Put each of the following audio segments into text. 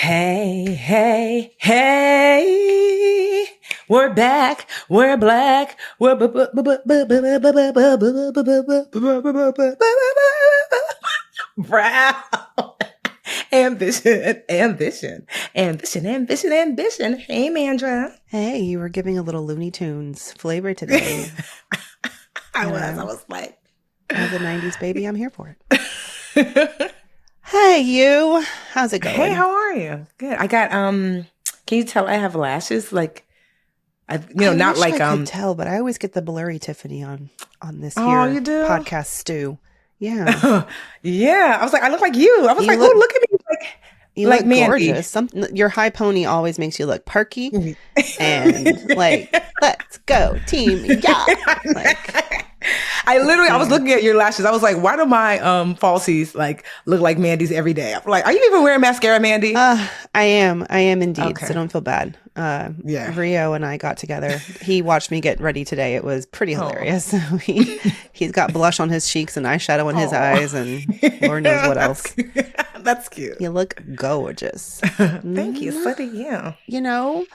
Hey, hey, hey, we're back, we're black, we're brown. Ambition. Hey, Mandra. Hey, you were giving a little Looney Tunes flavor today. I was like, as a 90s baby, I'm here for it. Hey, you. How's it going? Hey, how are you? Good. I got, can you tell I have lashes? Like, I not wish like, I could tell, but I always get the blurry Tiffany on this oh, you do? podcast stew. Yeah. Yeah. I was like, I look like you. I was like, look at me. You like look Mandy. Gorgeous. Your high pony always makes you look perky and like, let's go team. Yeah. Like, I was looking at your lashes. I was like, why do my falsies like look like Mandy's every day? I'm like, are you even wearing mascara, Mandy? I am indeed. Okay. So don't feel bad. Yeah. Rio and I got together. He watched me get ready today. It was pretty hilarious. So he's got blush on his cheeks and eyeshadow in his eyes and Lord knows what else. That's cute. You look gorgeous. Thank you. So do you. You know,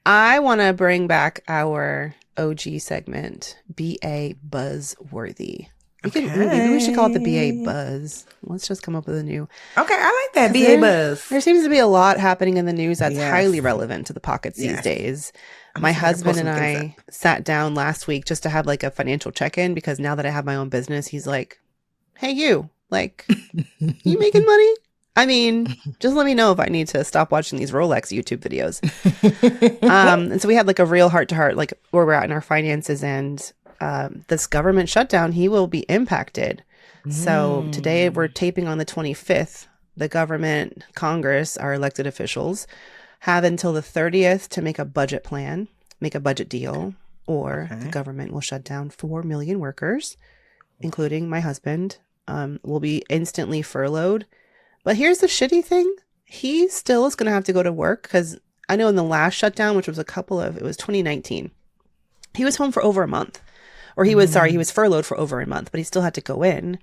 I want to bring back our OG segment, BA Buzzworthy. Maybe we should call it the BA Buzz. Let's just come up with a new. Okay, I like that, BA Buzz. There seems to be a lot happening in the news that's highly relevant to the pockets these days. My husband and I sat down last week just to have like a financial check-in because now that I have my own business, he's like, hey, you you making money? I mean, just let me know if I need to stop watching these Rolex YouTube videos. And so we had like a real heart-to-heart, like where we're at in our finances and this government shutdown, he will be impacted. So today we're taping on the 25th. The government, Congress, our elected officials have until the 30th to make a budget plan, make a budget deal, or the government will shut down 4 million workers, including my husband, will be instantly furloughed. But here's the shitty thing. He still is going to have to go to work because I know in the last shutdown, which was it was 2019, he was home for over a month. Or he was furloughed for over a month, but he still had to go in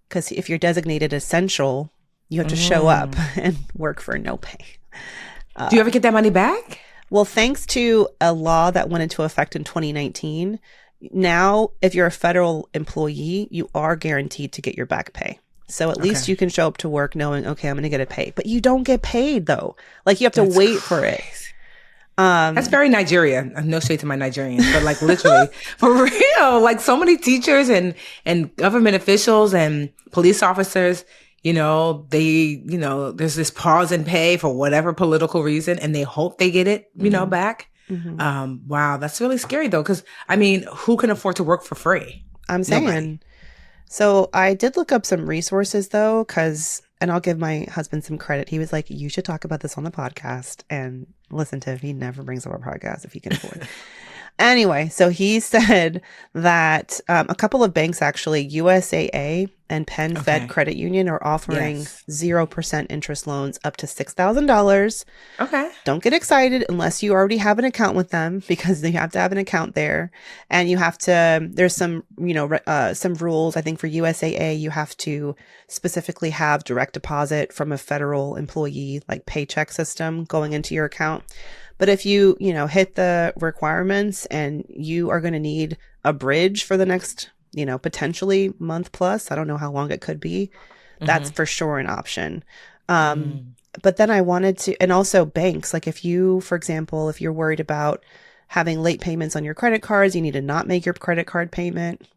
because if you're designated essential, you have to show up and work for no pay. Do you ever get that money back? Well, thanks to a law that went into effect in 2019, now if you're a federal employee, you are guaranteed to get your back pay. So at least you can show up to work knowing, okay, I'm going to get a pay. But you don't get paid, though. Like, you have to wait for it. That's very Nigeria. No shade to my Nigerians, but like literally, for real, like so many teachers and government officials and police officers, there's this pause in pay for whatever political reason, and they hope they get it, back. Wow, that's really scary, though, because, I mean, who can afford to work for free? I'm saying. Nobody. So I did look up some resources, though, and I'll give my husband some credit. He was like, you should talk about this on the podcast. And listen to him. He never brings up our podcast if he can afford it. Anyway, so he said that a couple of banks, actually, USAA and PenFed Credit Union, are offering 0% interest loans up to $6,000. Okay. Don't get excited unless you already have an account with them because you have to have an account there. And you have to, there's some, some rules. I think for USAA, you have to specifically have direct deposit from a federal employee, like paycheck system going into your account. But if you, hit the requirements and you are going to need a bridge for the next, potentially month plus, I don't know how long it could be, that's for sure an option. But then I wanted to, and also banks, like if you, for example, if you're worried about having late payments on your credit cards, you need to not make your credit card payment,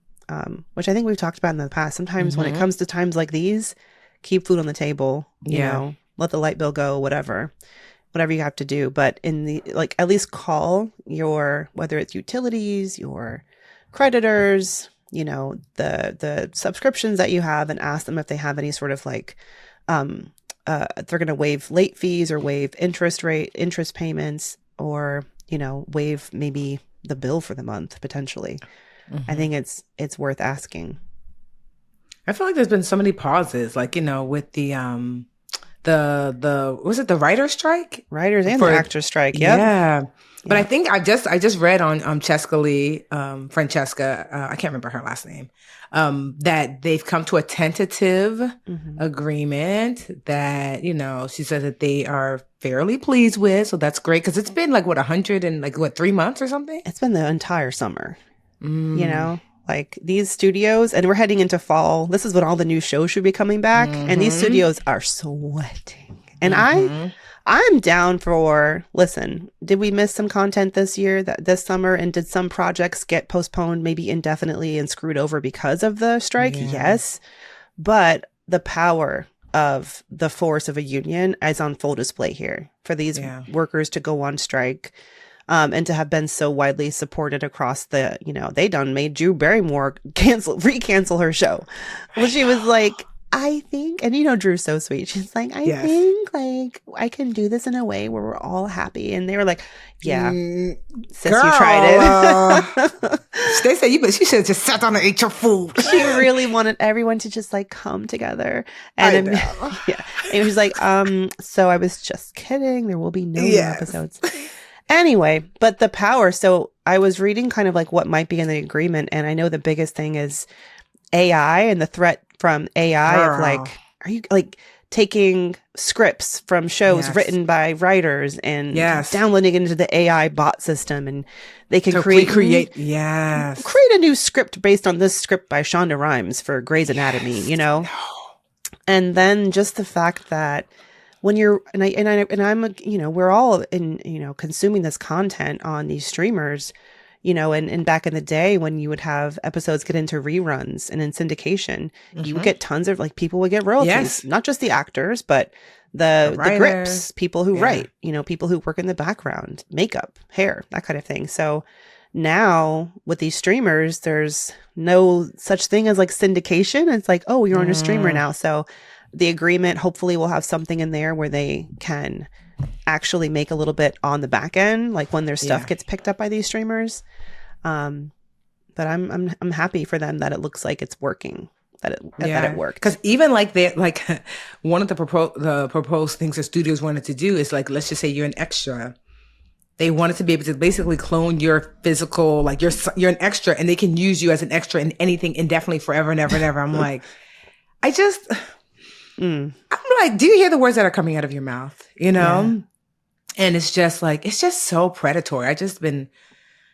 which I think we've talked about in the past. Sometimes when it comes to times like these, keep food on the table, you know, let the light bill go, whatever you have to do. But at least call your, whether it's utilities, your creditors, the subscriptions that you have, and ask them if they have any sort of like, they're going to waive late fees or waive interest payments, or, waive maybe the bill for the month potentially. I think it's worth asking. I feel like there's been so many pauses, like, with the was it the writer's strike? Writers and the actors strike. Yep. Yeah. But I think I just read on Cheska Lee, Francesca, I can't remember her last name, that they've come to a tentative agreement that, you know, she said that they are fairly pleased with. So that's great. Cause it's been like 3 months or something? It's been the entire summer, you know, like these studios, and we're heading into fall. This is when all the new shows should be coming back. And these studios are sweating. And I'm down for, listen, did we miss some content this summer? And did some projects get postponed maybe indefinitely and screwed over because of the strike? Yeah. Yes. But the power of the force of a union is on full display here for these workers to go on strike. And to have been so widely supported across the, you know, they done made Drew Barrymore re-cancel her show. Well, she was like, I think, and you know, Drew's so sweet. She's like, I think like I can do this in a way where we're all happy. And they were like, yeah, sis, girl, you tried it. They said she should have just sat down and ate your food. She really wanted everyone to just like come together. And it was like, so I was just kidding. There will be no new episodes. Anyway, but the power. So I was reading kind of like what might be in the agreement. And I know the biggest thing is AI and the threat from AI of like, are you like taking scripts from shows written by writers and downloading it into the AI bot system, and they can create a new script based on this script by Shonda Rhimes for Grey's Anatomy, you know? And then just the fact that when you're, and I'm, you know, we're all in, you know, consuming this content on these streamers, you know, and back in the day when you would have episodes get into reruns and in syndication, you would get tons of, like, people would get royalties, not just the actors, but the grips, people who write, you know, people who work in the background, makeup, hair, that kind of thing. So now with these streamers, there's no such thing as like syndication. It's like, oh, you're on a streamer now. So the agreement hopefully will have something in there where they can actually make a little bit on the back end, like when their stuff gets picked up by these streamers. But I'm happy for them that it looks like it's working, that it worked. Because even like one of the proposed things that studios wanted to do is like, let's just say you're an extra. They wanted to be able to basically clone your physical, like you're an extra, and they can use you as an extra in anything indefinitely, forever and ever and ever. I'm like, I'm like, do you hear the words that are coming out of your mouth? You know? Yeah. And it's just like, it's just so predatory. I just been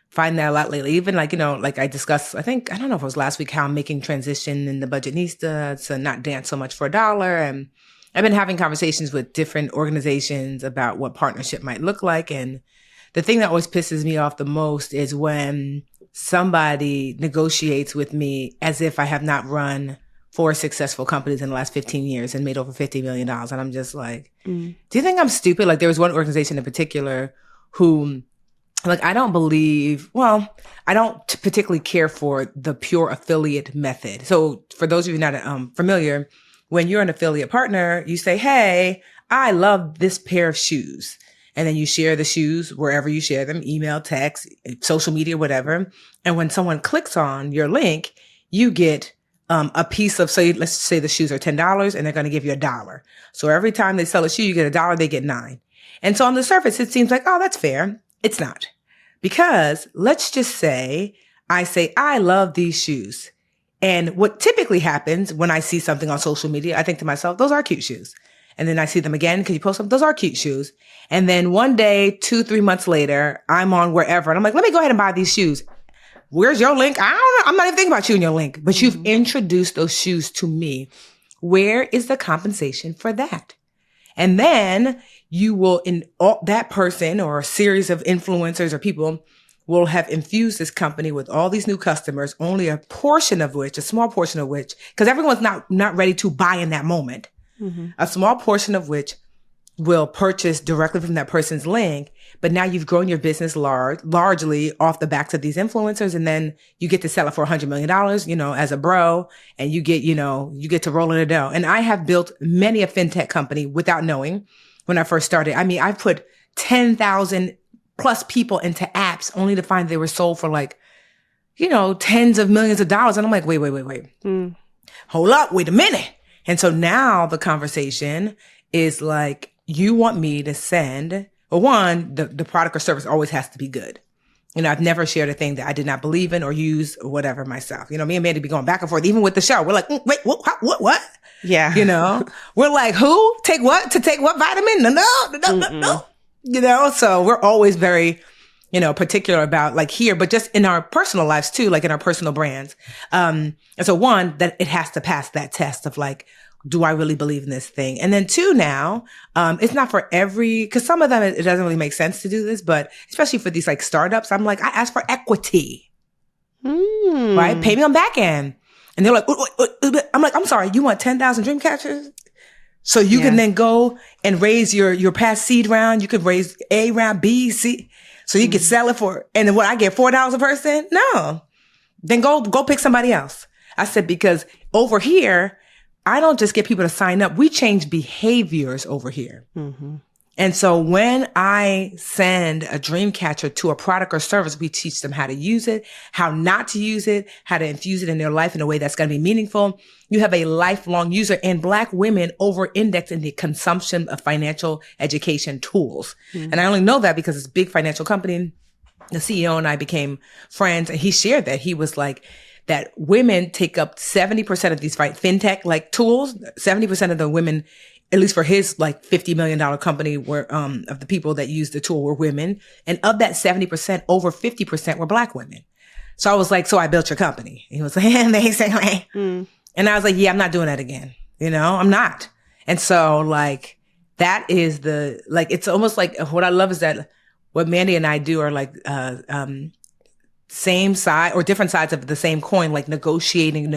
finding that a lot lately. Even like, you know, like I discussed, I don't know if it was last week, how I'm making transition in the Budgetnista to not dance so much for $1. And I've been having conversations with different organizations about what partnership might look like. And the thing that always pisses me off the most is when somebody negotiates with me as if I have not run 4 successful companies in the last 15 years and made over $50 million. And I'm just like, do you think I'm stupid? Like there was one organization in particular who, like, I don't particularly care for the pure affiliate method. So for those of you not familiar, when you're an affiliate partner, you say, hey, I love this pair of shoes. And then you share the shoes wherever you share them, email, text, social media, whatever. And when someone clicks on your link, you get a piece of, say, let's say the shoes are $10 and they're going to give you $1. So every time they sell a shoe, you get $1, they get 9. And so on the surface, it seems like, oh, that's fair. It's not. Because let's just say, I love these shoes. And what typically happens when I see something on social media, I think to myself, those are cute shoes. And then I see them again because you post them, those are cute shoes. And then one day, 2-3 months later, I'm on wherever and I'm like, let me go ahead and buy these shoes. Where's your link? I don't know. I'm not even thinking about you and your link, but you've introduced those shoes to me. Where is the compensation for that? And then you will, that person or a series of influencers or people will have infused this company with all these new customers, only a small portion of which, because everyone's not ready to buy in that moment. A small portion of which will purchase directly from that person's link. But now you've grown your business largely off the backs of these influencers. And then you get to sell it for $100 million, you know, as a bro, and you get to roll in the dough. And I have built many a fintech company without knowing when I first started. I mean, I put 10,000 plus people into apps only to find they were sold for like, you know, tens of millions of dollars. And I'm like, wait. Hold up. Wait a minute. And so now the conversation is like, you want me to send, well, one, the product or service always has to be good. You know, I've never shared a thing that I did not believe in or use or whatever myself. You know, me and Mandy be going back and forth, even with the show. We're like, wait, what? Yeah. You know, we're like, who? Take what? To take what vitamin? No. You know, so we're always very, you know, particular about like here, but just in our personal lives too, like in our personal brands. And so one, that it has to pass that test of like, do I really believe in this thing? And then two, now, it's not for cause some of them, it doesn't really make sense to do this, but especially for these like startups, I'm like, I ask for equity, right? Pay me on back end. And they're like, I'm like, I'm sorry, you want 10,000 dream catchers? So you can then go and raise your past seed round. You could raise A round, B, C. So you could sell it for, and then what, I get $4 a person? No. Then go pick somebody else. I said, because over here, I don't just get people to sign up. We change behaviors over here. And so when I send a dream catcher to a product or service, we teach them how to use it, how not to use it, how to infuse it in their life in a way that's going to be meaningful. You have a lifelong user, and Black women over-index in the consumption of financial education tools. And I only know that because it's a big financial company. The CEO and I became friends, and he shared that. He was like, that women take up 70% of these fintech like tools. 70% of the women, at least for his like $50 million company, were of the people that used the tool were women. And of that 70%, over 50% were Black women. So I was like, so I built your company. He was like, basically. And I was like, yeah, I'm not doing that again. You know, I'm not. And so like, that is it's almost like what I love is that what Mandy and I do are like, same side or different sides of the same coin, like negotiating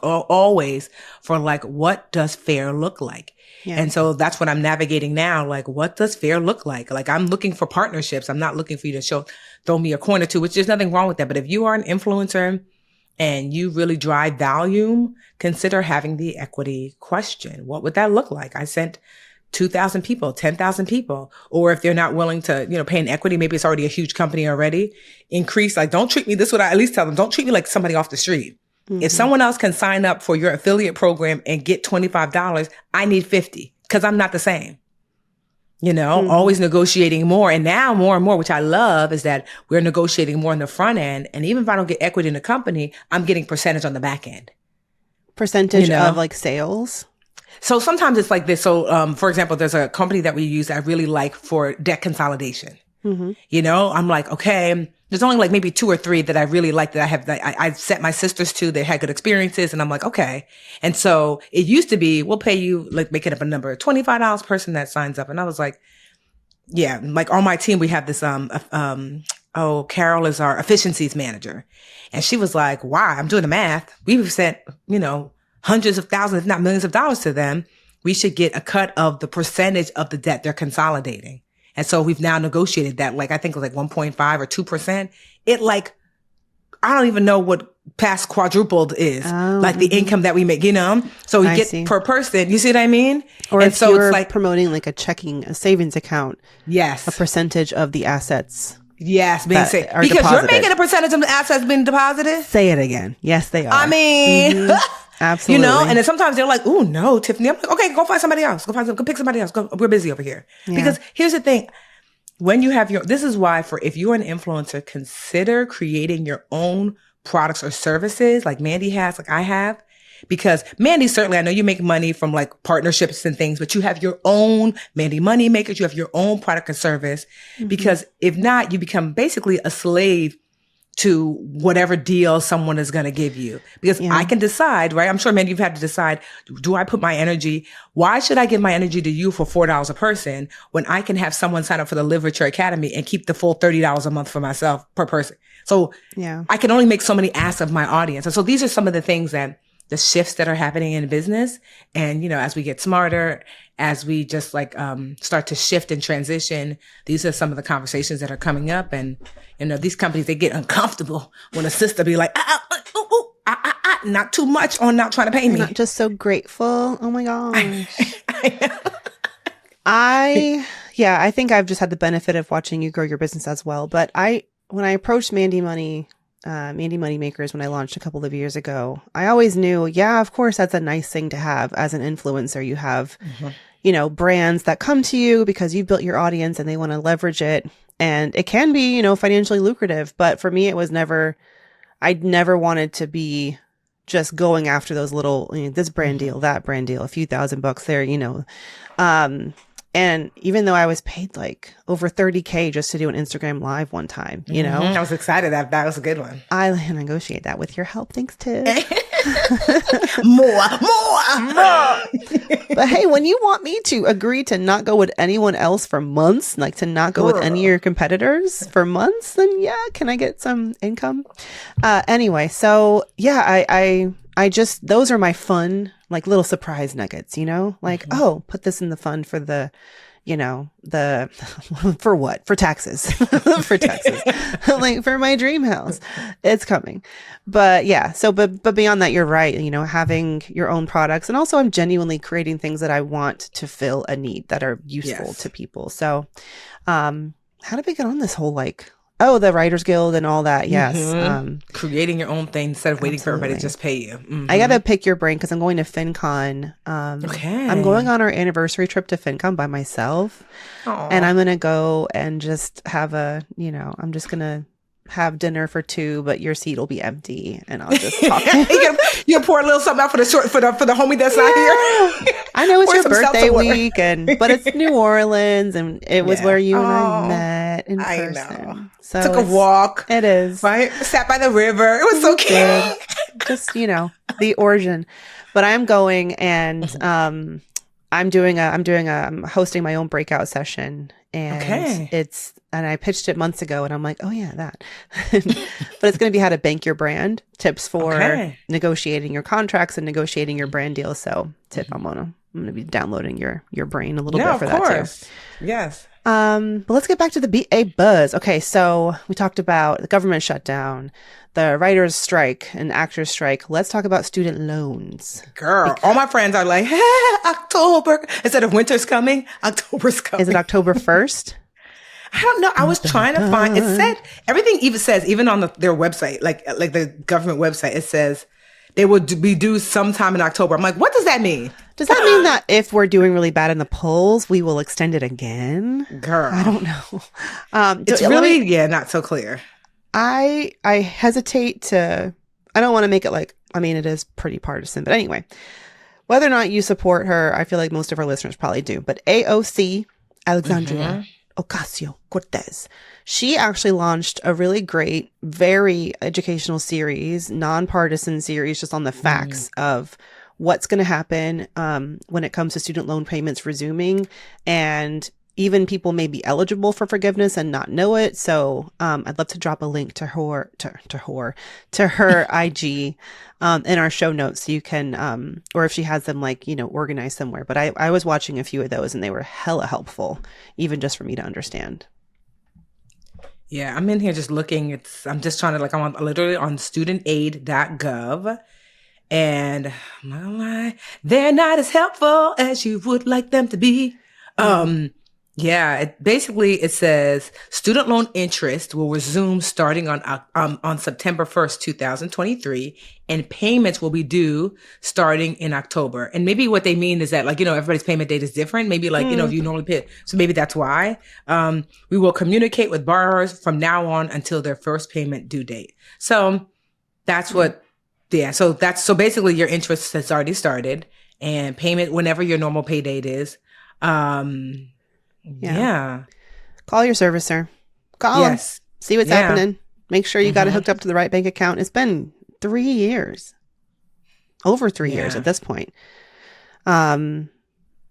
always for like, what does fair look like? Yeah. And so that's what I'm navigating now. Like, what does fair look like? Like, I'm looking for partnerships. I'm not looking for you to throw me a coin or two, which there's nothing wrong with that. But if you are an influencer and you really drive volume, consider having the equity question. What would that look like? I sent 2,000 people, 10,000 people, or if they're not willing to, you know, pay an equity, maybe it's already a huge company already, increase, like, don't treat me, this is what I at least tell them, don't treat me like somebody off the street. If someone else can sign up for your affiliate program and get $25, I need 50 because I'm not the same. You know, always negotiating more. And now more and more, which I love, is that we're negotiating more on the front end. And even if I don't get equity in the company, I'm getting percentage on the back end. Percentage of like sales? So sometimes it's like this. So, for example, there's a company that we use that I really like for debt consolidation. You know, I'm like, okay, there's only like maybe 2 or 3 that I really like that I have, that I sent my sisters to, they had good experiences. And I'm like, okay. And so it used to be, we'll pay you, like, make it up a number, $25 person that signs up. And I was like, yeah, like on my team, we have this, Carol is our efficiencies manager. And she was like, wow, I'm doing the math. We've sent, you know, hundreds of thousands, if not millions of dollars to them. We should get a cut of the percentage of the debt they're consolidating. And so we've now negotiated that, like, I think it was like 1.5 or 2%. It like, I don't even know what past quadrupled is, like the income that we make, you know? So we get per person, you see what I mean? Or and if so you're it's like promoting like a savings account. Yes. A percentage of the assets. Yes, being saved. Because deposited. You're making a percentage of the assets being deposited. Say it again. Yes, they are. I mean, absolutely. You know, and then sometimes they're like, "Oh no, Tiffany." I'm like, "Okay, go find somebody else. Go pick somebody else. We're busy over here." Yeah. Because here's the thing: when you have this is why if you're an influencer, consider creating your own products or services, like Mandy has, like I have. Because Mandy, certainly, I know you make money from like partnerships and things, but you have your own Mandy money makers. You have your own product and service. Because if not, you become basically a slave to whatever deal someone is going to give you. Because I can decide, right? I'm sure, Mandy, you've had to decide, do I put my energy, why should I give my energy to you for $4 a person when I can have someone sign up for the Literature Academy and keep the full $30 a month for myself per person? So I can only make so many asks of my audience. And so these are some of the things the shifts that are happening in business. And, you know, as we get smarter, as we just like, start to shift and transition, these are some of the conversations that are coming up. And, you know, these companies, they get uncomfortable when a sister be like, not too much on not trying to pay me. Not just so grateful. Oh my gosh. I think I've just had the benefit of watching you grow your business as well. But when I approached Mandy Money Makers when I launched a couple of years ago, I always knew, of course, that's a nice thing to have as an influencer. You have brands that come to you because you've built your audience and they want to leverage it. And it can be, financially lucrative. But for me, I'd never wanted to be just going after those little, this brand deal, that brand deal, a few $1,000 there, and even though I was paid like over $30K just to do an Instagram live one time, I was excited that was a good one. I negotiate that with your help. Thanks, Tiff. More. But hey, when you want me to agree to not go with anyone else for months, like to not go with any of your competitors for months, then yeah, can I get some income? Anyway, so yeah, I just, those are my fun, like little surprise nuggets, like, oh, put this in the fund for the, for what? For taxes, for taxes, like for my dream house. It's coming. But yeah, so, but beyond that, you're right. Having your own products, and also I'm genuinely creating things that I want to fill a need that are useful to people. So, how did we get on this whole the Writers Guild and all that? Yes. Creating your own thing instead of waiting for everybody to just pay you. I got to pick your brain because I'm going to FinCon. Okay. I'm going on our anniversary trip to FinCon by myself. Aww. And I'm going to go and just have I'm just going to have dinner for two, but your seat will be empty and I'll just talk to you. You pour a little something out for the homie that's not here. I know it's your birthday week, but it's New Orleans and it was where you and I met in person. I know. So took a walk. It is. Right? Sat by the river. It was so cute. Just, the origin. But I'm going and I'm hosting my own breakout session, and and I pitched it months ago and I'm like, oh yeah, that. But it's going to be how to bank your brand, tips for negotiating your contracts and negotiating your brand deals. So Tiff, I'm going to be downloading your brain a little bit for that too. Yes. But let's get back to the BA buzz. Okay, so we talked about the government shutdown, the writers' strike and actors' strike. Let's talk about student loans. Girl, all my friends are like, hey, October. Instead of winter's coming, October's coming. Is it October 1st? I don't know. I was trying to find, it said, everything even says, even on their website, like the government website, it says they will be due sometime in October. I'm like, what does that mean? Does that mean that if we're doing really bad in the polls, we will extend it again? Girl. I don't know. It's really, not so clear. I hesitate to, I don't want to make it it is pretty partisan. But anyway, whether or not you support her, I feel like most of our listeners probably do. But AOC, Alexandria Ocasio-Cortez, she actually launched a really great, very educational series, nonpartisan series, just on the facts of what's going to happen when it comes to student loan payments resuming, and even people may be eligible for forgiveness and not know it. So I'd love to drop a link to her IG in our show notes, so you can, or if she has them organized somewhere. But I was watching a few of those and they were hella helpful, even just for me to understand. Yeah, I'm in here just looking. I'm just trying to I'm literally on studentaid.gov. And I'm not gonna lie, they're not as helpful as you would like them to be. It says student loan interest will resume starting on September 1st, 2023, and payments will be due starting in October. And maybe what they mean is that everybody's payment date is different. Maybe if you normally pay, so maybe that's why. We will communicate with borrowers from now on until their first payment due date. So that's what. Yeah, so basically your interest has already started, and payment whenever your normal pay date is. Yeah. Call your servicer. Call them. See what's happening. Make sure you got it hooked up to the right bank account. It's been 3 years. Over 3 years at this point. From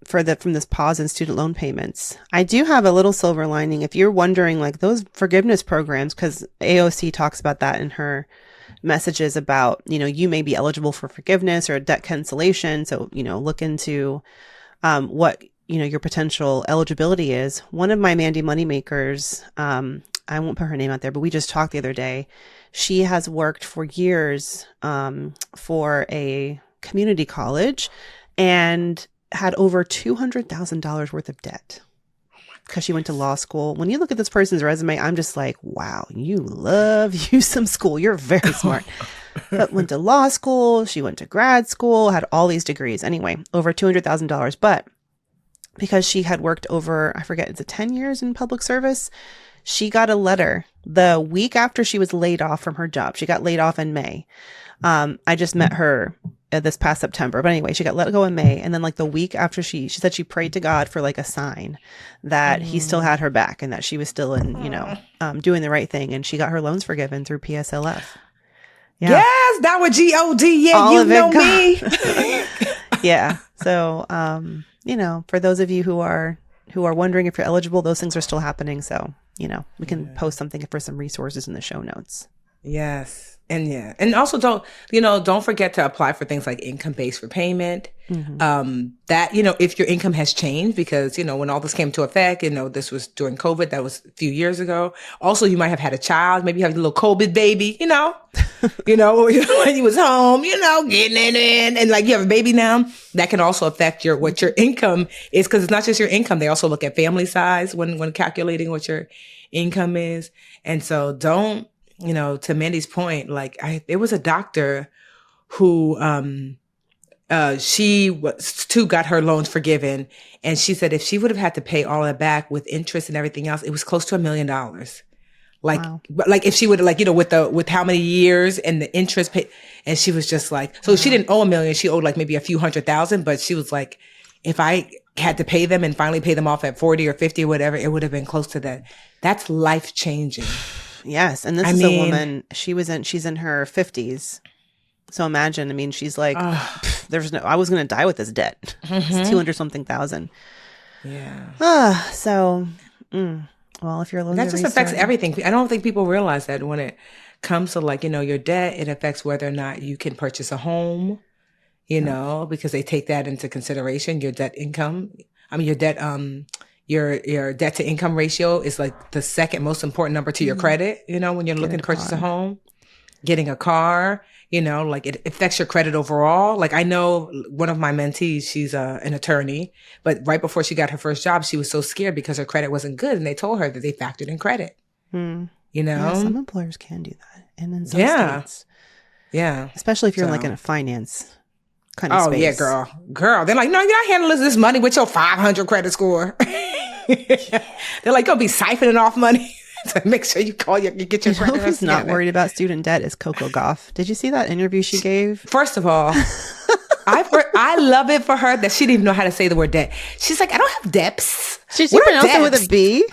this pause in student loan payments. I do have a little silver lining. If you're wondering, those forgiveness programs, because AOC talks about that in her messages about, you may be eligible for forgiveness or debt cancellation. So, look into what, your potential eligibility is. One of my Mandy moneymakers, I won't put her name out there, but we just talked the other day. She has worked for years for a community college and had over $200,000 worth of debt because she went to law school. When you look at this person's resume, I'm just like, wow, you love you some school. You're very smart. But went to law school. She went to grad school, had all these degrees. Anyway, over $200,000. But because she had worked over, I forget, it's 10 years in public service. She got a letter the week after she was laid off from her job. She got laid off in May. I just met her this past September. But anyway, she got let go in May. And then like the week after she said she prayed to God for like a sign that he still had her back and that she was still in, doing the right thing. And she got her loans forgiven through PSLF. Yeah. Yes, that was G-O-D. Yeah, All you of know it me. Yeah. So, for those of you who are wondering if you're eligible, those things are still happening. So, we can post something for some resources in the show notes. Yes. And also don't forget to apply for things like income-based repayment. Mm-hmm. That, if your income has changed, because, when all this came to effect, this was during COVID, that was a few years ago. Also, you might have had a child, maybe you have a little COVID baby, when you was home, getting it in, and like you have a baby now, that can also affect what your income is, because it's not just your income. They also look at family size when calculating what your income is. And so don't, to Mandy's point, like there was a doctor who, she was too, got her loans forgiven. And she said if she would have had to pay all that back with interest and everything else, it was close to $1 million. Like, wow. Like if she would with how many years and the interest pay, and she was just like, so she didn't owe $1 million. She owed like maybe a few $100,000, but she was like, if I had to pay them and finally pay them off at 40 or 50 or whatever, it would have been close to that. That's life changing. Yes. And this is a woman, she's in her 50s. So imagine, she's like, I was going to die with this debt. Mm-hmm. It's 200 something thousand. Yeah. Well, if you're loans that just affects everything. I don't think people realize that when it comes to your debt, it affects whether or not you can purchase a home, because they take that into consideration, your debt income. Your debt, your debt to income ratio is like the second most important number to your credit, when you're looking to purchase a home. Getting a car, it affects your credit overall. Like I know one of my mentees, she's an attorney, but right before she got her first job, she was so scared because her credit wasn't good. And they told her that they factored in credit, Yeah, some employers can do that. And in some states. Yeah. Especially if you're in a finance kind of space. Yeah, girl. They're like, no, you're not handling this money with your 500 credit score. They're like, you'll be siphoning off money. So make sure you get your credit. Who's not worried about student debt is Koko Goff. Did you see that interview she gave? First of all, I love it for her that she didn't even know how to say the word debt. She's like, I don't have debts. She pronounced it with a B.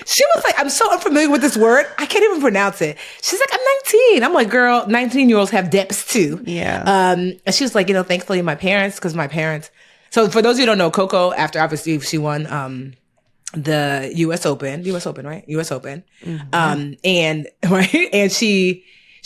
She was like, I'm so unfamiliar with this word. I can't even pronounce it. She's like, I'm 19. I'm like, girl, 19-year-olds have debts too. Yeah. And she was like, thankfully my parents, so for those of you who don't know, Koko, after obviously she won, the US Open, right? US Open. Mm-hmm. And she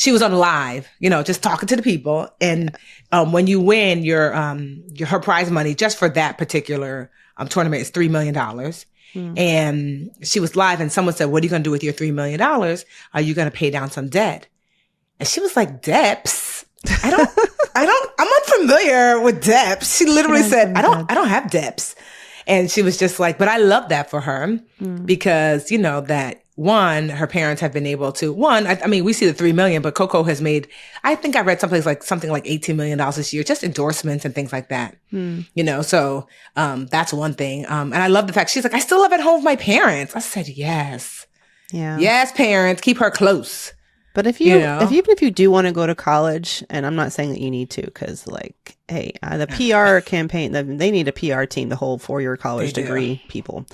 was on live, just talking to the people. And, when you win her prize money just for that particular, tournament is $3 million. Mm-hmm. And she was live and someone said, what are you going to do with your $3 million? Are you going to pay down some debt? And she was like, debts? I'm unfamiliar with debts. She literally said, I don't have debts. And she was just like, but I love that for her because, that one, her parents have been able to, we see the 3 million, but Koko has made, I think I read someplace like something like $18 million this year, just endorsements and things like that. So, that's one thing. And I love the fact she's like, I still live at home with my parents. I said, yes. Yeah. Yes, parents, keep her close. But even if you do want to go to college, and I'm not saying that you need to, because hey, the PR campaign, they need a PR team, the whole 4-year college degree people.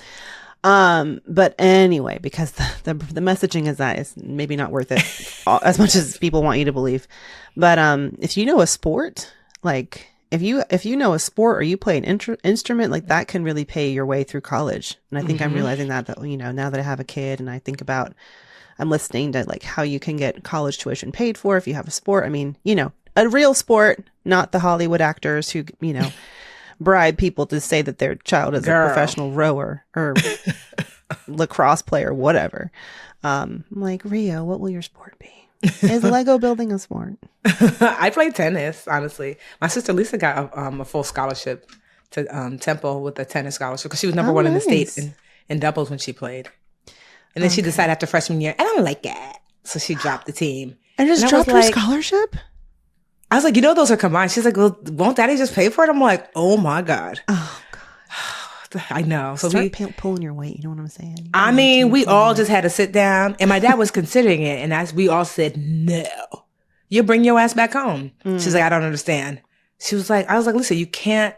But anyway, because the messaging is that it's maybe not worth it as much as people want you to believe. But if you know a sport, if you know a sport or you play an instrument, that can really pay your way through college. And I think I'm realizing that now that I have a kid and I think about. I'm listening to how you can get college tuition paid for if you have a sport. A real sport, not the Hollywood actors who, bribe people to say that their child is a professional rower or lacrosse player, whatever. I'm like, Rio, what will your sport be? Is Lego building a sport? I play tennis, honestly. My sister Lisa got a full scholarship to Temple with a tennis scholarship because she was number one in the state in doubles when she played. And then she decided after freshman year, I don't like it. So she dropped the team. And just dropped her scholarship? I was like, those are combined. She's like, well, won't daddy just pay for it? I'm like, oh my God. Oh God. I know. So Start pulling your weight. You know what I'm saying? I mean, we all just had to sit down, and my dad was considering it, and we all said, no, you bring your ass back home. She's like, I don't understand. I was like, listen, you can't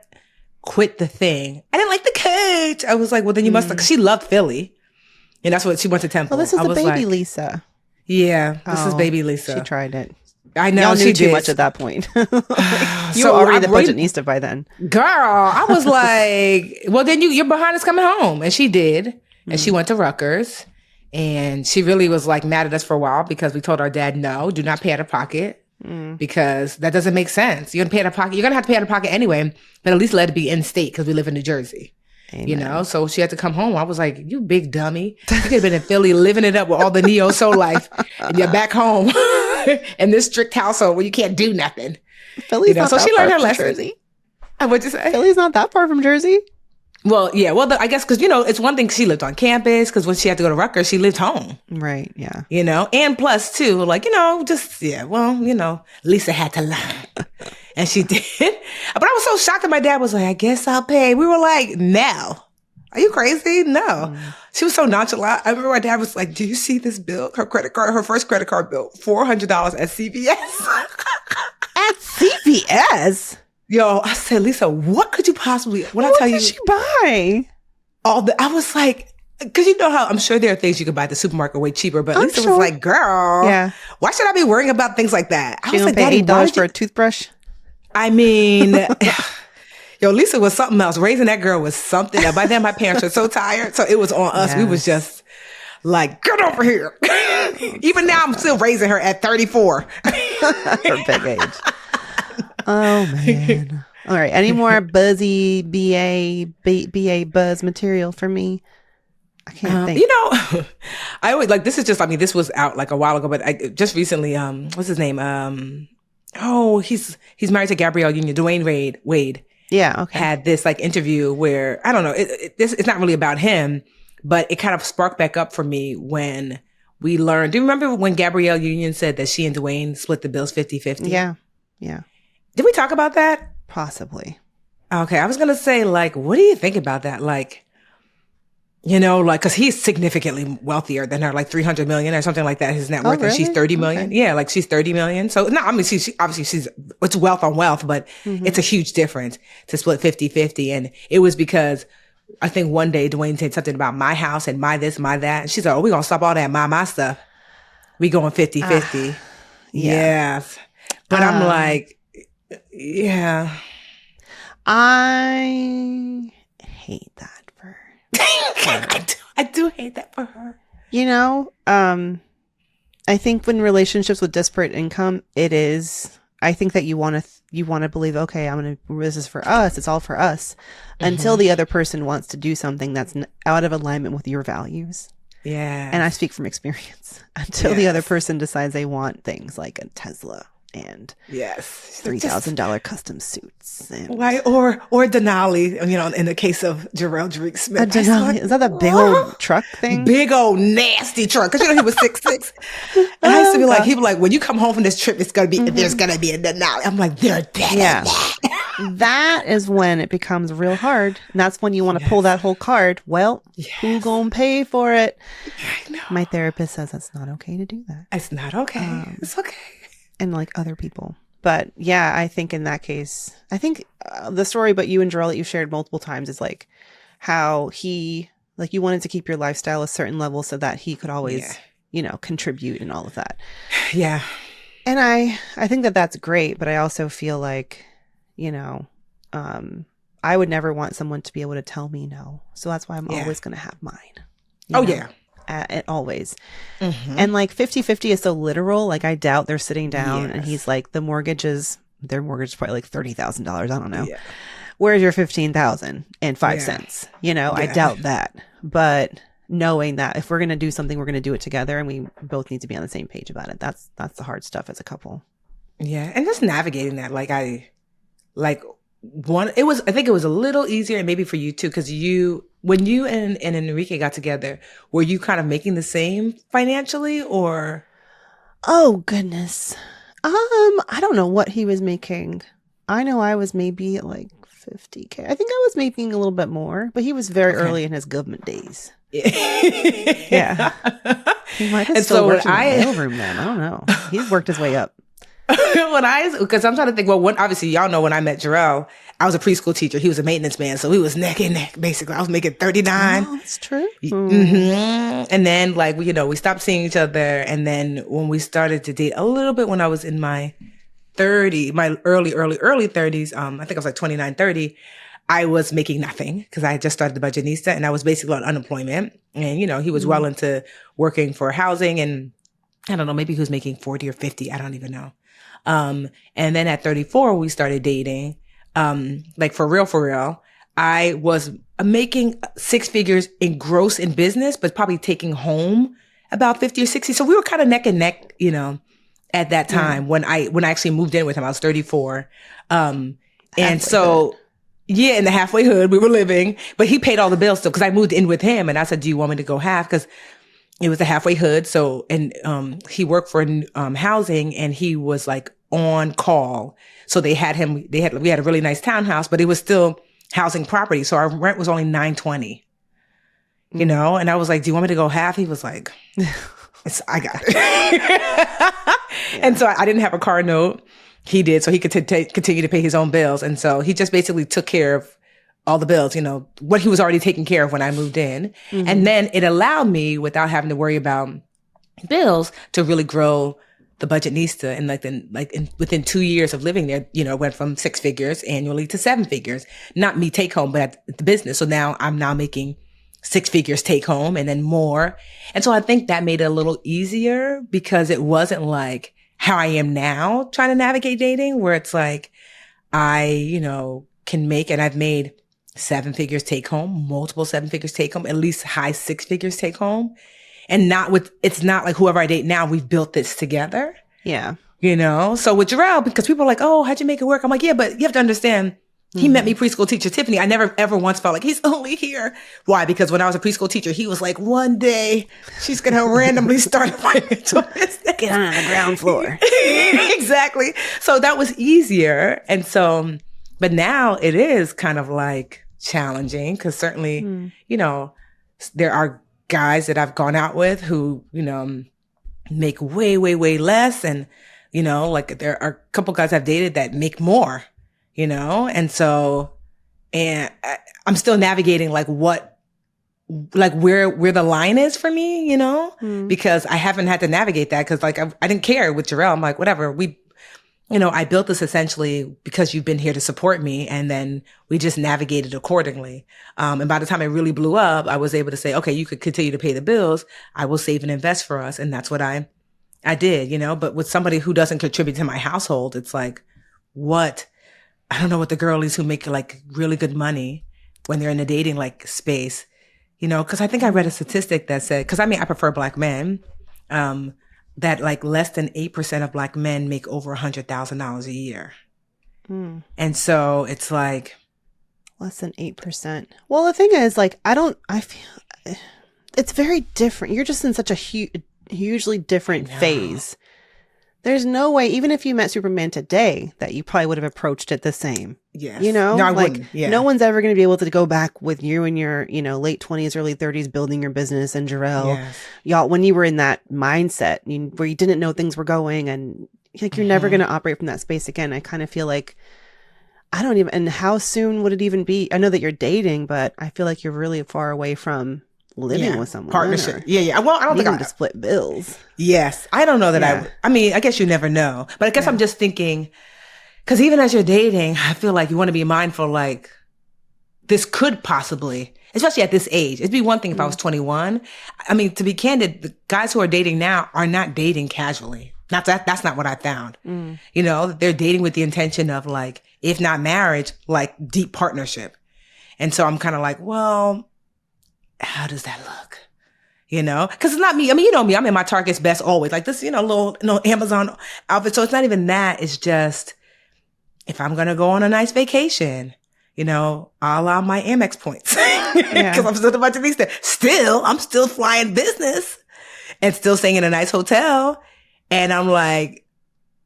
quit the thing. I didn't like the coach. I was like, well, then you must, like, she loved Philly. And that's what she went to Temple. Well, this is the baby Lisa. Yeah, this is baby Lisa. She tried it. I know. Y'all knew she too did. much at that point. You were already the budgetista by then. Girl, I was like, well, then your behind is coming home. And she did. And she went to Rutgers. And she really was like mad at us for a while because we told our dad, no, do not pay out of pocket. Because that doesn't make sense. You're going to pay out of pocket. You're going to have to pay out of pocket anyway. But at least let it be in state because we live in New Jersey. Amen. You know, so she had to come home. I was like, you big dummy. You could have been in Philly living it up with all the neo soul life. And you're back home in this strict household where you can't do nothing. Philly's not so that she far learned her from lesson. Jersey. What'd you say? Philly's not that far from Jersey. Well, yeah. Well, I guess because, it's one thing she lived on campus because when she had to go to Rutgers, she lived home. Right. Yeah. And plus, too, like, Lisa had to learn. And she did. But I was so shocked that my dad was like, I guess I'll pay. We were like, no. Are you crazy? No. She was so nonchalant. I remember my dad was like, do you see this bill? Her first credit card bill, $400 at CVS. At CVS? Yo, I said, Lisa, what could you possibly, what did she buy? I was like, because you know how I'm sure there are things you can buy at the supermarket way cheaper, but Lisa was like, girl, why should I be worrying about things like that? She was like, pay $8 for a toothbrush? I mean, yo, Lisa was something else. Raising that girl was something. By then, my parents were so tired, so it was on us. Yes. We was just like, get over here. Even now, I'm still raising her at 34. Her big age. Oh, man. All right. Any more buzzy BA buzz material for me? I can't think. I always this is just, this was out like a while ago, but I just recently, what's his name? He's married to Gabrielle Union, Dwayne Wade. Yeah. Okay. Had this interview where, I don't know, it's not really about him, but it kind of sparked back up for me when we learned. Do you remember when Gabrielle Union said that she and Dwayne split the bills 50-50? Yeah. Yeah. Did we talk about that? Possibly. Okay. I was going to say, what do you think about that? Because he's significantly wealthier than her, 300 million or something like that, his net worth. Really? And she's 30 million. Okay. Yeah, she's 30 million. So, no, I mean, it's wealth on wealth, but it's a huge difference to split 50-50. And it was because I think one day Dwayne said something about my house and my this, my that. And she's like, we're going to stop all that my stuff. We going 50-50. Yes. But I'm like, yeah. I hate that. I do hate that for her. I think when relationships with disparate income, I think that you want to believe, okay, this is for us. It's all for us until the other person wants to do something that's out of alignment with your values. Yeah. And I speak from experience until the other person decides they want things like a Tesla and $3,000 custom suits, and or Denali. In the case of Jarrell Drake Smith, a Denali. Is that the big old truck thing? Big old nasty truck. Because he was 6'6". And I used to be like, people when you come home from this trip, it's gonna be there's gonna be a Denali. I'm like, they're dead. Yeah. That is when it becomes real hard, and that's when you want to pull that whole card. Well, who gonna pay for it? I know. My therapist says that's not okay to do that. It's not okay. It's okay. And other people. But yeah, I think in that case, the story about you and Jarrell that you shared multiple times is how he, you wanted to keep your lifestyle a certain level so that he could always, contribute and all of that. Yeah. And I think that that's great, but I also feel I would never want someone to be able to tell me no. So that's why I'm always going to have mine. Yeah. Always. And 50-50 is so literal. I doubt they're sitting down and he's like, their mortgage is probably $30,000. I don't know. Yeah. Where's your $15,005? I doubt that. But knowing that if we're going to do something, we're going to do it together and we both need to be on the same page about it. That's the hard stuff as a couple. Yeah. And just navigating that, I think it was a little easier, and maybe for you too, because when you and Enrique got together, were you kind of making the same financially, or? Oh goodness, I don't know what he was making. I know I was maybe at like 50K. I think I was making a little bit more, but he was very early in his government days. Yeah. He might have still worked in the mailroom then. I don't know. He's worked his way up. Because I'm trying to think, well, obviously y'all know when I met Jarrell, I was a preschool teacher. He was a maintenance man. So we was neck and neck, basically. I was making 39. Oh, that's true. Mm-hmm. And then like, we stopped seeing each other. And then when we started to date a little bit when I was in my early 30s, I think I was like 29, 30, I was making nothing because I had just started the Budgetnista and I was basically on unemployment. And, he was well into working for housing and I don't know, maybe he was making 40 or 50. I don't even know. And then at 34, we started dating. Like for real, I was making 6 figures in gross in business, but probably taking home about 50 or 60. So we were kind of neck and neck, at that time when I actually moved in with him. I was 34. And so, yeah, in the halfway hood we were living, but he paid all the bills still because I moved in with him and I said, do you want me to go half? Because it was a halfway hood. So, and he worked for housing and he was like on call. So we had a really nice townhouse, but it was still housing property. So our rent was only $920, and I was like, do you want me to go half? He was like, I got it. And so I didn't have a car note. He did. So he could continue to pay his own bills. And so he just basically took care of all the bills, what he was already taking care of when I moved in. Mm-hmm. And then it allowed me, without having to worry about bills, to really grow the Budgetnista. And within 2 years of living there, went from 6 figures annually to 7 figures. Not me take home, but at the business. So now I'm making 6 figures take home and then more. And so I think that made it a little easier because it wasn't like how I am now trying to navigate dating, where it's like I, can make, and I've made 7 figures take home, multiple 7 figures take home, at least high 6 figures take home. And it's not like whoever I date now, we've built this together. Yeah. So with Jarrell, because people are like, oh, how'd you make it work? I'm like, yeah, but you have to understand, he met me preschool teacher Tiffany. I never ever once felt like he's only here. Why? Because when I was a preschool teacher, he was like, one day she's going to randomly start a financial business. Get on the ground floor. Exactly. So that was easier. And so, but now it is kind of like challenging because certainly, there are guys that I've gone out with who, make way, way, way less. And, like there are a couple guys I've dated that make more. And so, and I'm still navigating like where the line is for me, because I haven't had to navigate that because like I didn't care with Jarrell. I'm like, whatever, I built this essentially because you've been here to support me. And then we just navigated accordingly. And by the time it really blew up, I was able to say, okay, you could continue to pay the bills. I will save and invest for us. And that's what I did, but with somebody who doesn't contribute to my household, it's like, I don't know what the girlies who make like really good money when they're in the dating like space, because I think I read a statistic that said, because I prefer Black men, that like less than 8% of Black men make over $100,000 a year. And so it's like less than 8%. Well, the thing is like, I feel it's very different. You're just in such a hugely different phase. There's no way, even if you met Superman today, that you probably would have approached it the same. Yes. No, I wouldn't. Yeah. No one's ever going to be able to go back with you in your, late 20s, early 30s, building your business and Jarrell. Y'all, when you were in that mindset where you didn't know things were going and like, you're never going to operate from that space again. I kind of feel like, and how soon would it even be? I know that you're dating, but I feel like you're really far away from living with someone. Partnership. Yeah. Well, I don't think I'm to split bills. Yes. I don't know that I guess you never know, but I guess I'm just thinking, because even as you're dating, I feel like you want to be mindful, like this could possibly, especially at this age, it'd be one thing if I was 21. To be candid, the guys who are dating now are not dating casually. That's not what I found. They're dating with the intention of like, if not marriage, like deep partnership. And so I'm kind of like, well, how does that look? Because it's not me. You know me. I'm in my Target's best always. Like this, little Amazon outfit. So it's not even that. It's just if I'm gonna go on a nice vacation, I'll allow my Amex points because I'm still a bunch of these things. I'm still flying business and still staying in a nice hotel. And I'm like,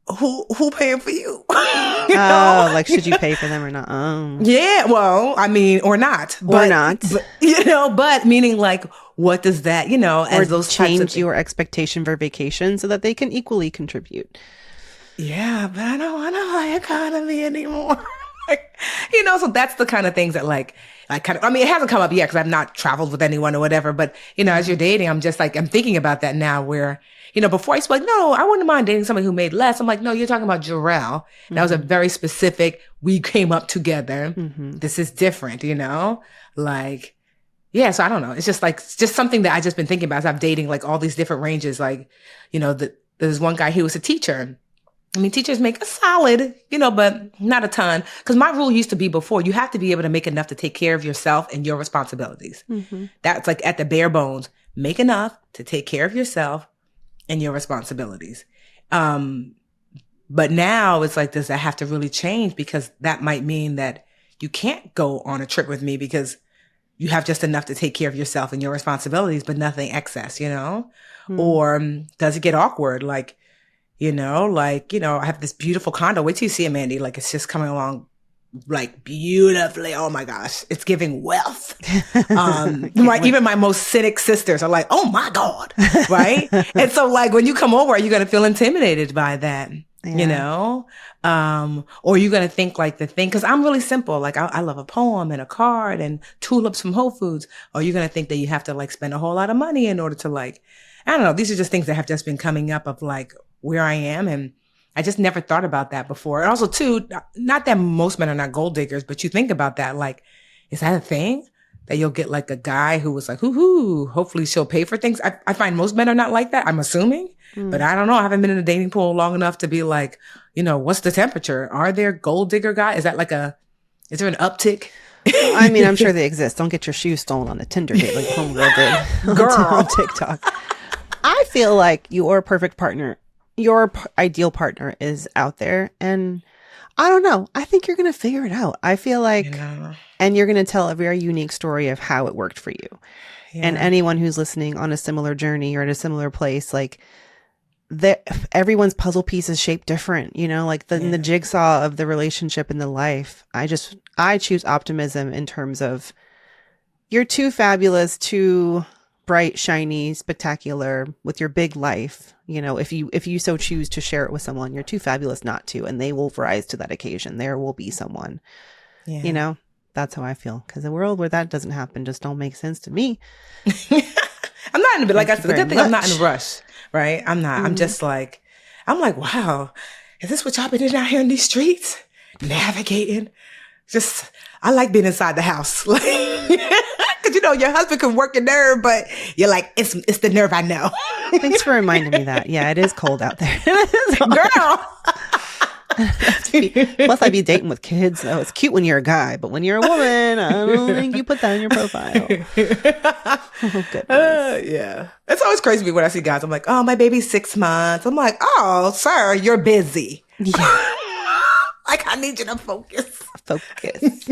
who paying for you? Oh, like, should you pay for them or not? Oh. Yeah, well, I mean, or not. Or not. But meaning like, what does that, as Or those change types of your expectation for vacation so that they can equally contribute. Yeah, but I don't want to high economy anymore. So that's the kind of things that it hasn't come up yet because I've not traveled with anyone or whatever. But, as you're dating, I'm just like, I'm thinking about that now where, before I was like, no, I wouldn't mind dating somebody who made less. I'm like, no, you're talking about Jarrell. That was a very specific, we came up together. This is different, like, yeah. So I don't know. It's just something that I just been thinking about as I'm dating like all these different ranges. Like, there's one guy, he was a teacher. I mean, teachers make a solid, but not a ton. Because my rule used to be before, you have to be able to make enough to take care of yourself and your responsibilities. That's like at the bare bones. Make enough to take care of yourself and your responsibilities. But now it's like, does that have to really change? Because that might mean that you can't go on a trip with me because you have just enough to take care of yourself and your responsibilities, but nothing excess, Or does it get awkward? Like, I have this beautiful condo. Wait till you see it, Mandy. Like, it's just coming along like beautifully. Oh my gosh. It's giving wealth. Even my most cynic sisters are like, oh my God. Right. And so like, when you come over, are you going to feel intimidated by that? Yeah. Or you're going to think like the thing, cause I'm really simple. Like I love a poem and a card and tulips from Whole Foods. Or you're going to think that you have to like spend a whole lot of money in order to like, I don't know. These are just things that have just been coming up of like where I am. And I just never thought about that before. And also too, not that most men are not gold diggers, but you think about that. Like, is that a thing that you'll get like a guy who was like, hopefully she'll pay for things. I find most men are not like that. I'm assuming, but I don't know. I haven't been in a dating pool long enough to be like, what's the temperature? Are there gold digger guys? Is that like is there an uptick? I mean, I'm sure they exist. Don't get your shoes stolen on a Tinder date like Homegirl did on TikTok. I feel like your perfect partner, your ideal partner is out there. And I don't know. I think you're going to figure it out. I feel like, and you're going to tell a very unique story of how it worked for you. Yeah. And anyone who's listening on a similar journey or in a similar place, like everyone's puzzle piece is shaped different, like the jigsaw of the relationship and the life. I choose optimism in terms of you're too fabulous, too bright, shiny, spectacular with your big life. If you so choose to share it with someone, you're too fabulous not to, and they will rise to that occasion. There will be someone, that's how I feel. Because a world where that doesn't happen just don't make sense to me. I'm not in a, like I said, the good thing I'm not in a rush, right? I'm not. I'm just like, wow, is this what y'all been doing out here in these streets? Navigating? Just, I like being inside the house. Like, cause your husband can work a nerve, but you're like, it's the nerve I know. Thanks for reminding me that. Yeah, it is cold out there. Girl. Plus, I'd be dating with kids, so it's cute when you're a guy, but when you're a woman, I don't think you put that in your profile. Oh, goodness. Yeah. It's always crazy to me when I see guys. I'm like, oh, my baby's 6 months. I'm like, oh, sir, you're busy. Yeah. Like, I need you to focus. Focus.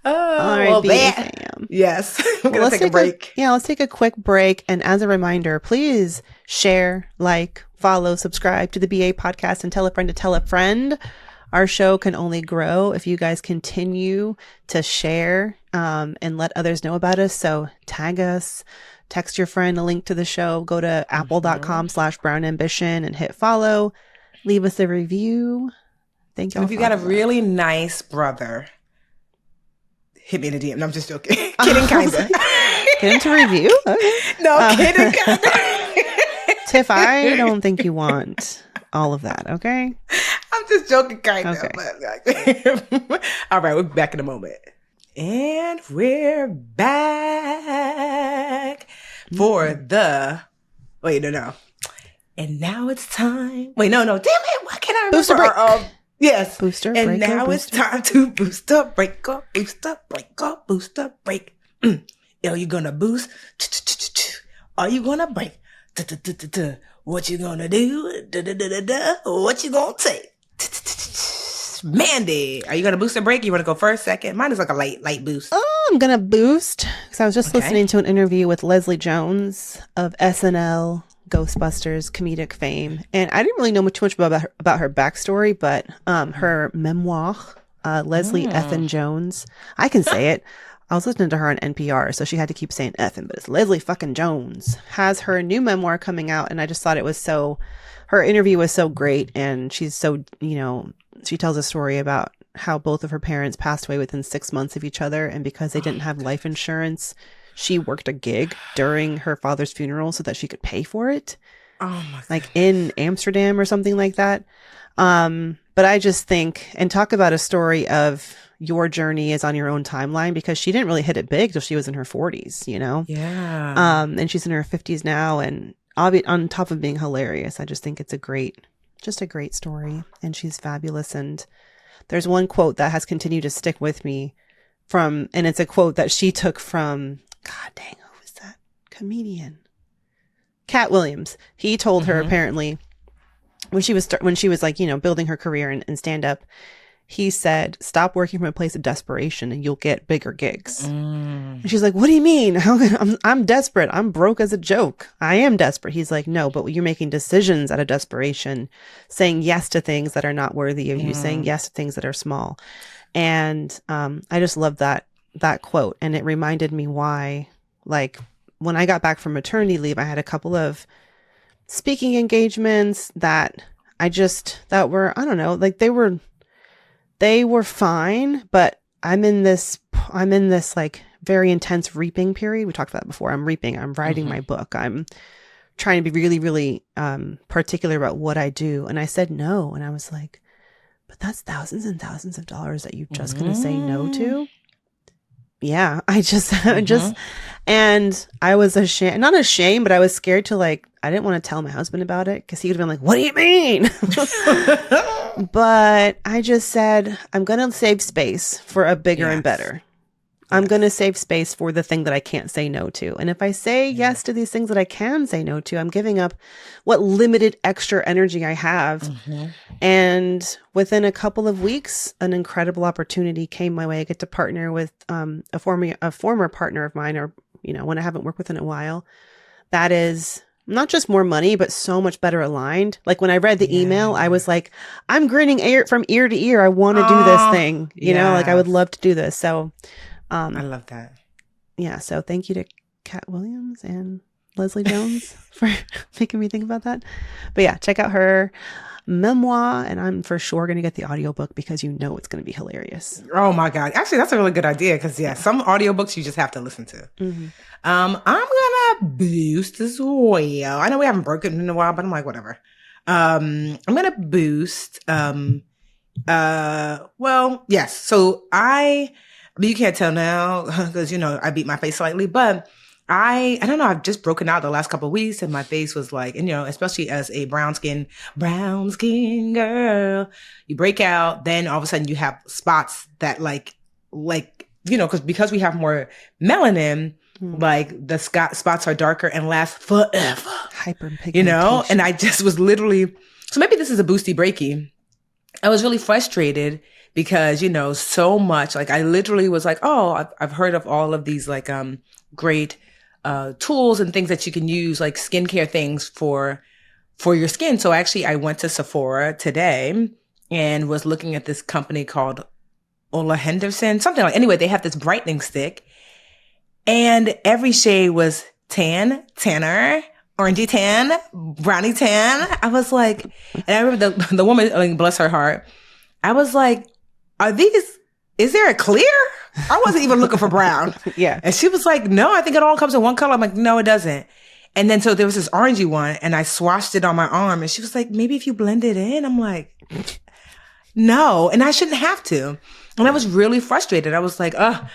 All right, fam. Yes. We're going to take a break. Let's take a quick break. And as a reminder, please share, like, follow, subscribe to the BA podcast, and tell a friend to tell a friend. Our show can only grow if you guys continue to share and let others know about us. So tag us, text your friend a link to the show, go to apple.com/brownambition and hit follow. Leave us a review. Thank you. If you got a really nice brother, hit me in the DM. No, I'm just joking. Kidding, kind of. Get into review? Okay. No, kidding, kind of. Tiff, I don't think you want all of that, okay? I'm just joking, kind of. Okay. All right, we'll be back in a moment. And we're back for the... Wait, no. And now it's time... Wait, no. Damn it, why can't I remember? Booster break. Yes. Booster and break. Now it's time to booster break. Booster break. Are you gonna boost? Are you gonna break? What you gonna do? What you gonna take? Mandy, are you gonna boost or break? You wanna go first, second? Mine is like a light boost. Oh, I'm gonna boost because I was just listening to an interview with Leslie Jone of SNL, Ghostbusters comedic fame. And I didn't really know too much about her backstory, but her memoir, Leslie Effin Jones, I can say it. I was listening to her on NPR, so she had to keep saying effing, but it's Leslie fucking Jones, has her new memoir coming out. And I just thought her interview was so great. And she's so, she tells a story about how both of her parents passed away within 6 months of each other. And because they didn't have life insurance, she worked a gig during her father's funeral so that she could pay for it. Oh my God. Like in Amsterdam or something like that. But I just think, and talk about a story of your journey is on your own timeline, because she didn't really hit it big till she was in her 40s, Yeah. And she's in her 50s now, and on top of being hilarious, I just think it's a great story, and she's fabulous. And there's one quote that has continued to stick with me and it's a quote that she took from, God dang, who was that comedian? Cat Williams. He told her apparently when she was like, building her career in stand up, he said, stop working from a place of desperation and you'll get bigger gigs. And she's like, what do you mean? I'm desperate. I'm broke as a joke. I am desperate. He's like, no, but you're making decisions out of desperation, saying yes to things that are not worthy of you, saying yes to things that are small. And I just love that quote. And it reminded me why, like, when I got back from maternity leave, I had a couple of speaking engagements that were, I don't know, like they were fine, but I'm in this like very intense reaping period. We talked about that before. I'm reaping. I'm writing my book. I'm trying to be really, really particular about what I do. And I said no. And I was like, but that's thousands and thousands of dollars that you're just going to say no to. Yeah, and I was ashamed, not ashamed, but I was scared to, like, I didn't want to tell my husband about it because he would have been like, what do you mean? But I just said, I'm going to save space for a bigger and better. I'm going to save space for the thing that I can't say no to. And if I say yes to these things that I can say no to, I'm giving up what limited extra energy I have. And within a couple of weeks, an incredible opportunity came my way. I get to partner with a former partner of mine, or, one I haven't worked with in a while. That is not just more money, but so much better aligned. Like when I read the email, I was like, I'm grinning from ear to ear. I want to do this thing, like I would love to do this. So I love that. Yeah. So thank you to Cat Williams and Leslie Jones for making me think about that. But yeah, check out her memoir, and I'm for sure going to get the audiobook because it's going to be hilarious. Oh my God. Actually, that's a really good idea because some audiobooks you just have to listen to. I'm going to boost as well. I know we haven't broken in a while, but I'm like, whatever. I'm going to boost, yes. So you can't tell now because, I beat my face slightly, but I don't know. I've just broken out the last couple of weeks and my face was like, and, especially as a brown skin girl, you break out, then all of a sudden you have spots that because we have more melanin, like the spots are darker and last forever. Hyperpigmentation. And I just was literally, so maybe this is a boosty breaky. I was really frustrated because, so much, like I literally was like, oh, I've heard of all of these like, great, tools and things that you can use, like skincare things for your skin. So actually I went to Sephora today and was looking at this company called Ola Henderson, anyway, they have this brightening stick and every shade was tan, tanner, orangey tan, brownie tan. I was like, and I remember the woman, bless her heart, I was like, is there a clear? I wasn't even looking for brown. Yeah. And she was like, no, I think it all comes in one color. I'm like, no, it doesn't. And then so there was this orangey one and I swatched it on my arm and she was like, maybe if you blend it in. I'm like, no, and I shouldn't have to. And I was really frustrated. I was like, are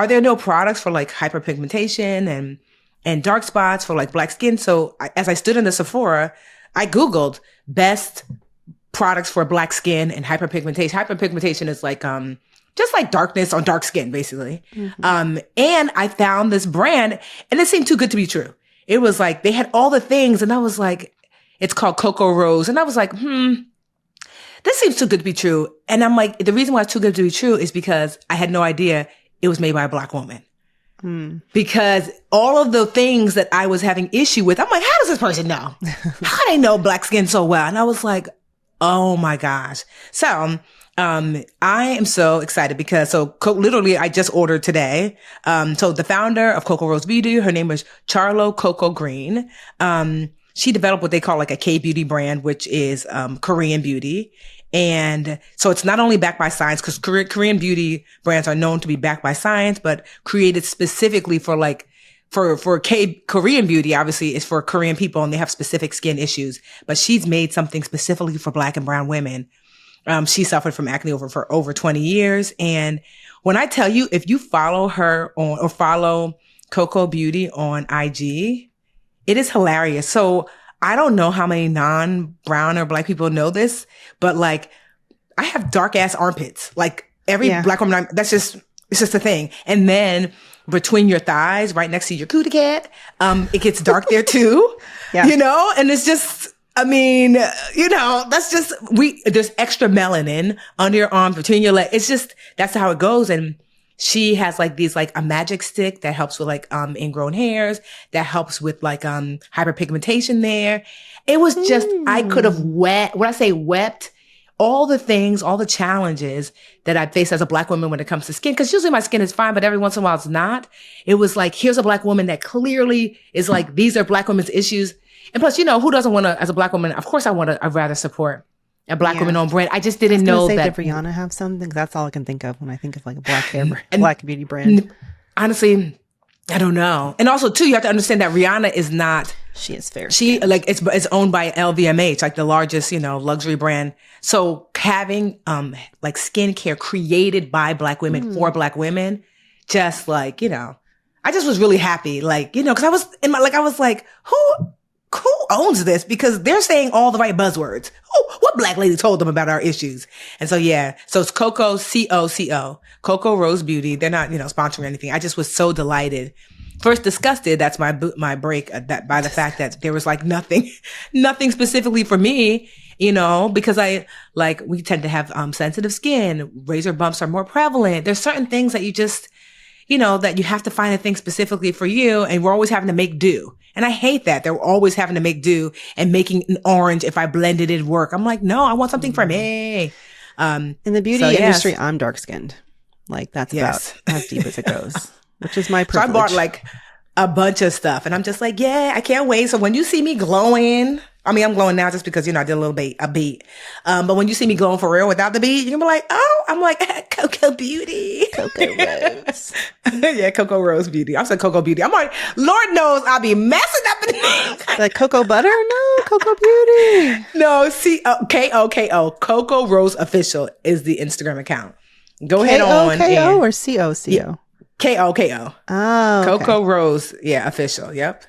there no products for like hyperpigmentation and dark spots for like black skin? So as I stood in the Sephora, I Googled best products for black skin and hyperpigmentation. Hyperpigmentation is like, just like darkness on dark skin, basically. And I found this brand and it seemed too good to be true. It was like, they had all the things and I was like, it's called Koko Rose. And I was like, this seems too good to be true. And I'm like, the reason why it's too good to be true is because I had no idea it was made by a black woman. because all of the things that I was having issue with, I'm like, how does this person know? How do they know black skin so well? And I was like, oh my gosh. So, I am so excited because literally I just ordered today. So the founder of Koko Rose Beauty, her name is Charlo Coco Green. She developed what they call like a K-beauty brand, which is, Korean beauty. And so it's not only backed by science, because Korean beauty brands are known to be backed by science, but created specifically for Korean beauty, obviously, is for Korean people and they have specific skin issues. But she's made something specifically for black and brown women. She suffered from acne for over 20 years. And when I tell you, if you follow her or follow Koko Beauty on IG, it is hilarious. So I don't know how many non-brown or black people know this, but like I have dark ass armpits. Like every black woman, it's just a thing. And then between your thighs, right next to your cootie cat, it gets dark there too, you know? And it's just, I mean, you know, that's just, there's extra melanin under your arm, between your legs. It's just, that's how it goes. And she has like these, like a magic stick that helps with like, ingrown hairs, that helps with like, hyperpigmentation there. It was just, I could have wept all the things, all the challenges that I face as a black woman when it comes to skin. Cause usually my skin is fine, but every once in a while it's not. It was like, here's a black woman that clearly is like, these are black women's issues. And plus, you know, who doesn't want to, as a black woman, of course I'd rather support a black woman owned brand. I just didn't know that. Did Rihanna have something? That's all I can think of when I think of like a black hair brand, black beauty brand. Honestly, I don't know. And also too, you have to understand that Rihanna is not. She is fair. She like it's owned by LVMH, like the largest, you know, luxury brand. So having like skincare created by black women for black women, just like, you know, I just was really happy, like, you know, because I was like, who owns this? Because they're saying all the right buzzwords. Oh, what black lady told them about our issues? And so, yeah. So it's Koko, C-O-C-O, Koko Rose Beauty. They're not, you know, sponsoring anything. I just was so delighted. First disgusted. That's my break by the fact that there was like nothing specifically for me, you know, because we tend to have, sensitive skin. Razor bumps are more prevalent. There's certain things that you just, you know, that you have to find a thing specifically for you. And we're always having to make do. And I hate that. They're always having to make do and making an orange. If I blended it, it'd work. I'm like, no, I want something for me. In the beauty industry, I'm dark skinned. Like that's about as deep as it goes, which is my privilege. So I bought like a bunch of stuff and I'm just like, yeah, I can't wait. So when you see me glowing, I mean, I'm glowing now just because, you know, I did a beat. But when you see me glowing for real without the beat, you're gonna be like, oh, I'm like, Koko Beauty. Koko Rose. Yeah, Koko Rose Beauty. I said Koko Beauty. I'm like, Lord knows I'll be messing up the name. Like Cocoa Butter? No, Koko Beauty. No, Koko. Koko Rose Official is the Instagram account. Go ahead on. Koko or C-O-C-O? Koko. Oh, okay. Koko Rose. Yeah, official. Yep.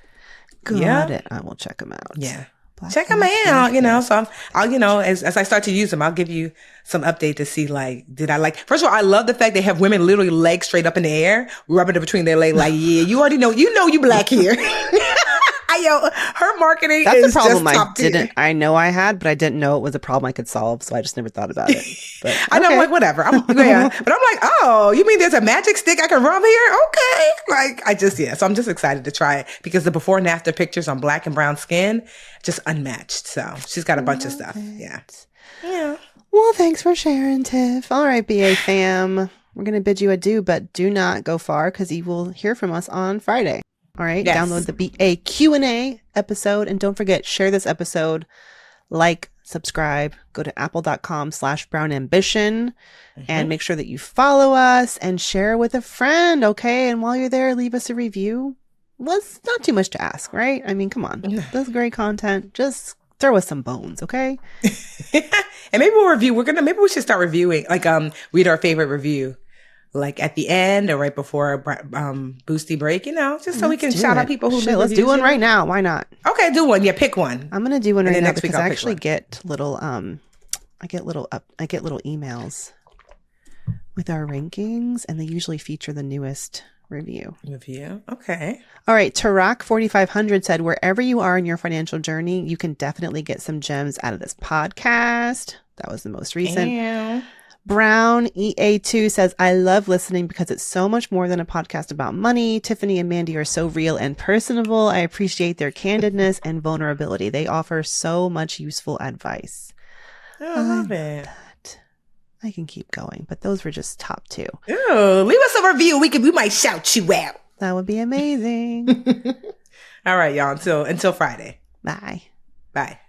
Got it. I will check them out. Yeah. Check them out, you know. So I'll, you know, as I start to use them, I'll give you some update to see, like, did I like, first of all, I love the fact they have women literally legs straight up in the air, rubbing it between their legs, like, yeah, you already know, you black here. Her marketing That's is a problem just top tier. I know I had, but I didn't know it was a problem I could solve, so I just never thought about it. But, I know, I'm like, whatever. But I'm like, oh, you mean there's a magic stick I can rub here? Okay. Like, so I'm just excited to try it because the before and after pictures on black and brown skin, just unmatched. So she's got a bunch of stuff. Yeah. Well, thanks for sharing, Tiff. All right, BA fam. We're going to bid you adieu, but do not go far because you will hear from us on Friday. All right. Yes. Download the BA Q&A episode. And don't forget, share this episode, like, subscribe, go to apple.com/brownambition and make sure that you follow us and share with a friend. Okay. And while you're there, leave us a review. Well, it's not too much to ask, right? I mean, come on. That's great content. Just throw us some bones. Okay. And maybe we'll review. Maybe we should start reviewing, like, read our favorite review. Like at the end or right before Boosty break, you know, just so we can shout out people who let's do one right now. Why not? Okay, do one. Yeah, pick one. I'm gonna do one right now because I actually get little I get little emails with our rankings, and they usually feature the newest review. Okay. All right. Tarak 4500 said, wherever you are in your financial journey, you can definitely get some gems out of this podcast. That was the most recent. Brown EA2 says, I love listening because it's so much more than a podcast about money. Tiffany and Mandy are so real and personable. I appreciate their candidness and vulnerability. They offer so much useful advice. Oh, I love it. I can keep going, but those were just top 2. Ooh, leave us a review. We might shout you out. That would be amazing. All right, y'all. Until Friday. Bye. Bye.